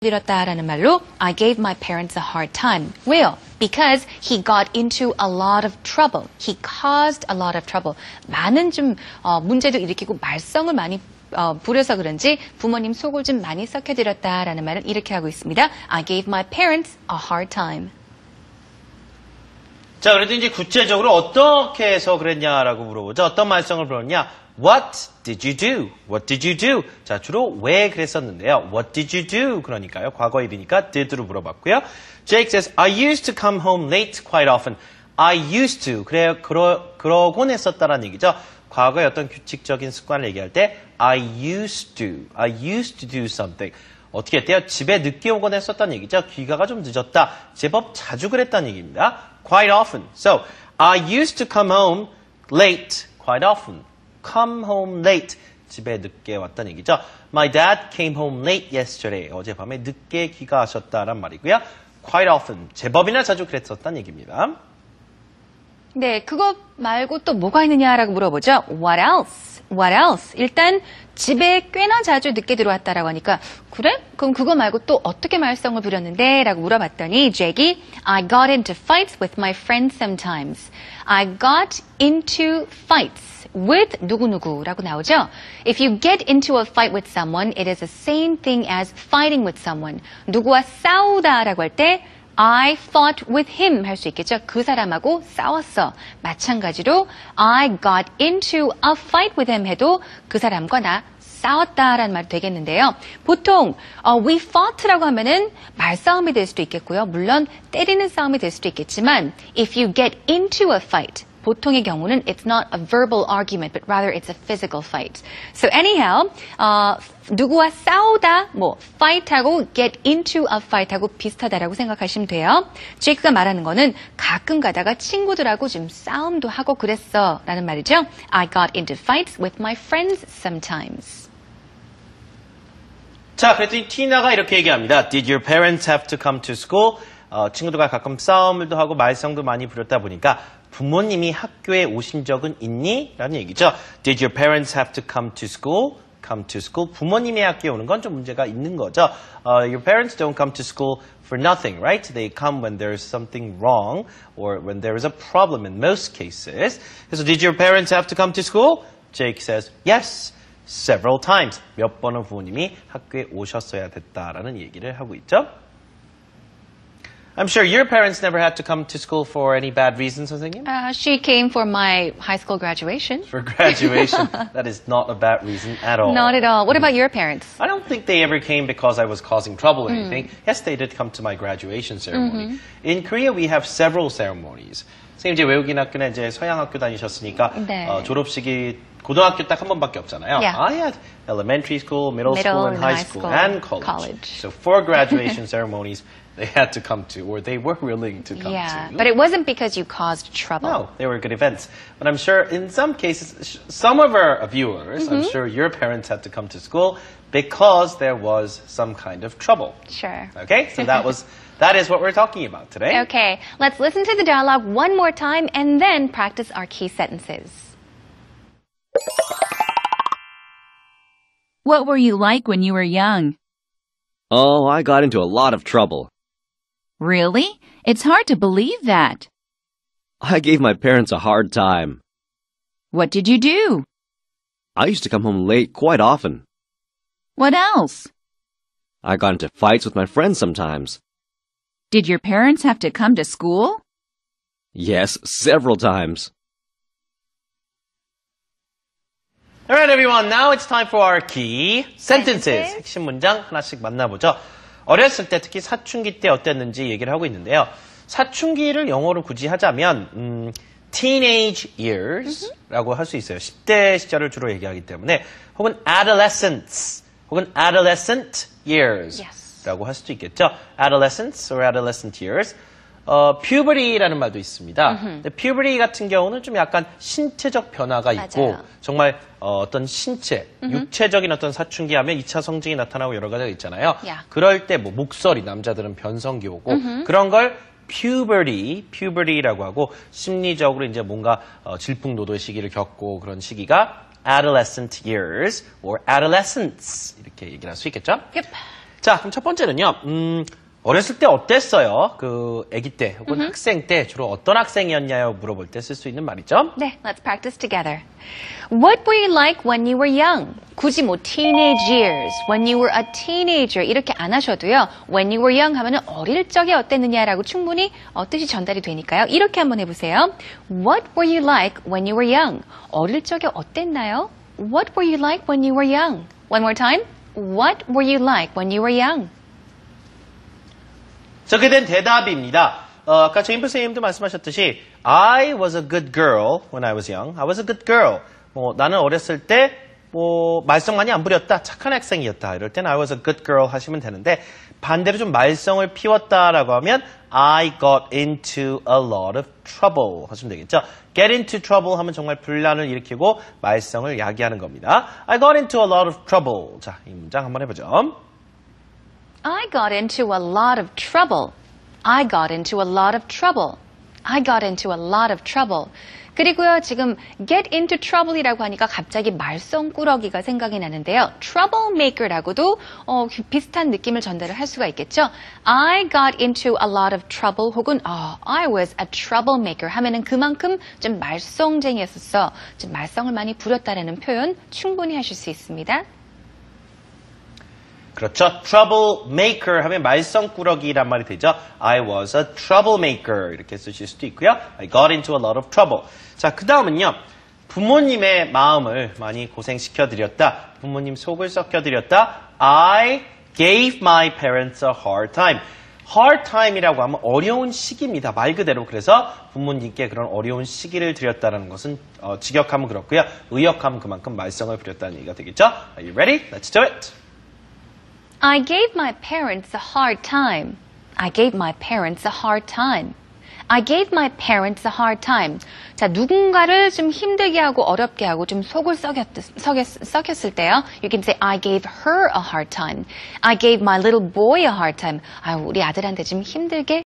들었다라는 말로 I gave my parents a hard time. 왜요? Because he got into a lot of trouble. He caused a lot of trouble. 많은 좀 문제도 일으키고 말썽을 많이 부려서 그런지 부모님 속을 좀 많이 썩혀드렸다라는 말을 이렇게 하고 있습니다. I gave my parents a hard time. 자, 그래도 이제 구체적으로 어떻게 해서 그랬냐라고 물어보죠. 어떤 말썽을 부렸냐? What did you do? What did you do? 자, 주로 왜 그랬었는데요. What did you do? 그러니까요. 과거 일이니까 did로 물어봤고요. Jake says, I used to come home late quite often. I used to. 그래요. 그러곤 했었다라는 얘기죠. 과거의 어떤 규칙적인 습관을 얘기할 때 I used to do something. 어떻게 했대요? 집에 늦게 오곤 했었다는 얘기죠. 귀가가 좀 늦었다. 제법 자주 그랬다는 얘기입니다. Quite often. So, I used to come home late quite often. Come home late. 집에 늦게 왔다는 얘기죠. My dad came home late yesterday. 어젯밤에 늦게 귀가하셨다란 말이고요. Quite often. 제법이나 자주 그랬었다는 얘기입니다. 네, 그거 말고 또 뭐가 있느냐라고 물어보죠. What else? What else? 일단 집에 꽤나 자주 늦게 들어왔다라고 하니까 그래? 그럼 그거 말고 또 어떻게 말썽을 부렸는데? 라고 물어봤더니 잭이 I got into fights with my friends sometimes. I got into fights with 누구누구라고 나오죠. If you get into a fight with someone, it is the same thing as fighting with someone. 누구와 싸우다라고 할 때 I fought with him 할 수 있겠죠. 그 사람하고 싸웠어. 마찬가지로 I got into a fight with him 해도 그 사람과 나 싸웠다라는 말이 되겠는데요. 보통 we fought라고 하면은 말싸움이 될 수도 있겠고요. 물론 때리는 싸움이 될 수도 있겠지만 if you get into a fight 보통의 경우는 it's not a verbal argument, but rather it's a physical fight. So anyhow, 누구와 싸우다, fight하고 get into a fight하고 비슷하다라고 생각하시면 돼요. 제이크가 말하는 거는 가끔 가다가 친구들하고 좀 싸움도 하고 그랬어 라는 말이죠. I got into fights with my friends sometimes. 자, 그랬더니 티나가 이렇게 얘기합니다. Did your parents have to come to school? 친구들과 가끔 싸움도 하고 말썽도 많이 부렸다 보니까 부모님이 학교에 오신 적은 있니? 라는 얘기죠. Did your parents have to come to school? Come to school. 부모님이 학교에 오는 건 좀 문제가 있는 거죠. Your parents don't come to school for nothing, right? They come when there's something wrong or when there is a problem in most cases. So did your parents have to come to school? Jake says, yes, several times. 몇 번은 부모님이 학교에 오셨어야 됐다라는 얘기를 하고 있죠. I'm sure your parents never had to come to school for any bad reason, 선생님? She came for my high school graduation. For graduation. That is not a bad reason at all. Not at all. What about your parents? I don't think they ever came because I was causing trouble or anything. Yes, they did come to my graduation ceremony. In Korea, we have several ceremonies. 선생님 이제 외국인 학교는 이제 서양 학교 다니셨으니까 네. 졸업식이 고등학교 딱 한 번밖에 없잖아요. Yeah. I had elementary school, middle school, and high school, and college. So for graduation ceremonies, they had to come to, or they were willing to come to. But it wasn't because you caused trouble. No, they were good events. But I'm sure in some cases, some of our viewers, I'm sure your parents had to come to school because there was some kind of trouble. Sure. Okay, so that is what we're talking about today. Okay, let's listen to the dialogue one more time and then practice our key sentences. What were you like when you were young? Oh, I got into a lot of trouble. Really? It's hard to believe that. I gave my parents a hard time. What did you do? I used to come home late quite often. What else? I got into fights with my friends sometimes. Did your parents have to come to school? Yes, several times. All right, everyone. Now it's time for our key sentences. 핵심 문장 하나씩 만나보죠. 어렸을 때 특히 사춘기 때 어땠는지 얘기를 하고 있는데요. 사춘기를 영어로 굳이 하자면 teenage years라고 할 수 있어요. 10대 시절을 주로 얘기하기 때문에 혹은 adolescence 혹은 adolescent years라고 할 수도 있겠죠. adolescence or adolescent years. puberty라는 말도 있습니다. 근데 puberty 같은 경우는 좀 약간 신체적 변화가 있고 맞아요. 정말 어떤 신체, 육체적인 어떤 사춘기 하면 2차 성징이 나타나고 여러 가지가 있잖아요. Yeah. 그럴 때 목소리, 남자들은 변성기 오고 그런 걸 puberty라고 하고 심리적으로 이제 뭔가 질풍노도의 시기를 겪고 그런 시기가 adolescent years or adolescence 이렇게 얘기를 할 수 있겠죠? Yep. 자, 그럼 첫 번째는요. 어렸을 때 어땠어요? 그 아기 때 혹은 학생 때 주로 어떤 학생이었냐요? 물어볼 때 쓸 수 있는 말이죠. 네, let's practice together. What were you like when you were young? 굳이 뭐 teenage years, when you were a teenager 이렇게 안 하셔도요. When you were young 하면은 어릴 적에 어땠느냐라고 충분히 뜻이 전달이 되니까요. 이렇게 한번 해보세요. What were you like when you were young? 어릴 적에 어땠나요? What were you like when you were young? One more time. What were you like when you were young? 적게 된 대답입니다. 아까 제임프 선생님도 말씀하셨듯이 I was a good girl when I was young. I was a good girl. 나는 어렸을 때 말썽 많이 안 부렸다. 착한 학생이었다. 이럴 때는 I was a good girl 하시면 되는데 반대로 좀 말썽을 피웠다라고 하면 I got into a lot of trouble 하시면 되겠죠. Get into trouble 하면 정말 분란을 일으키고 말썽을 야기하는 겁니다. I got into a lot of trouble. 자, 이 문장 한번 해보죠. I got into a lot of trouble. I got into a lot of trouble. I got into a lot of trouble. 그리고요, 지금 get into trouble이라고 하니까 갑자기 말썽꾸러기가 생각이 나는데요. troublemaker라고도 비슷한 느낌을 전달을 할 수가 있겠죠. I got into a lot of trouble 혹은 I was a troublemaker 하면은 그만큼 좀 말썽쟁이였었어. 좀 말썽을 많이 부렸다라는 표현 충분히 하실 수 있습니다. 그렇죠. troublemaker 하면 말썽꾸러기란 말이 되죠. I was a troublemaker 이렇게 쓰실 수도 있고요. I got into a lot of trouble. 자, 그 다음은요. 부모님의 마음을 많이 고생시켜드렸다. 부모님 속을 썩혀드렸다. I gave my parents a hard time. hard time이라고 하면 어려운 시기입니다. 말 그대로. 그래서 부모님께 그런 어려운 시기를 드렸다는 것은 직역하면 그렇고요. 의역하면 그만큼 말썽을 부렸다는 얘기가 되겠죠. Are you ready? Let's do it. I gave my parents a hard time. I gave my parents a hard time. I gave my parents a hard time. 자, 누군가를 좀 힘들게 하고 어렵게 하고 좀 속을 썩였을 때요. You can say I gave her a hard time. I gave my little boy a hard time. 우리 아들한테 좀 힘들게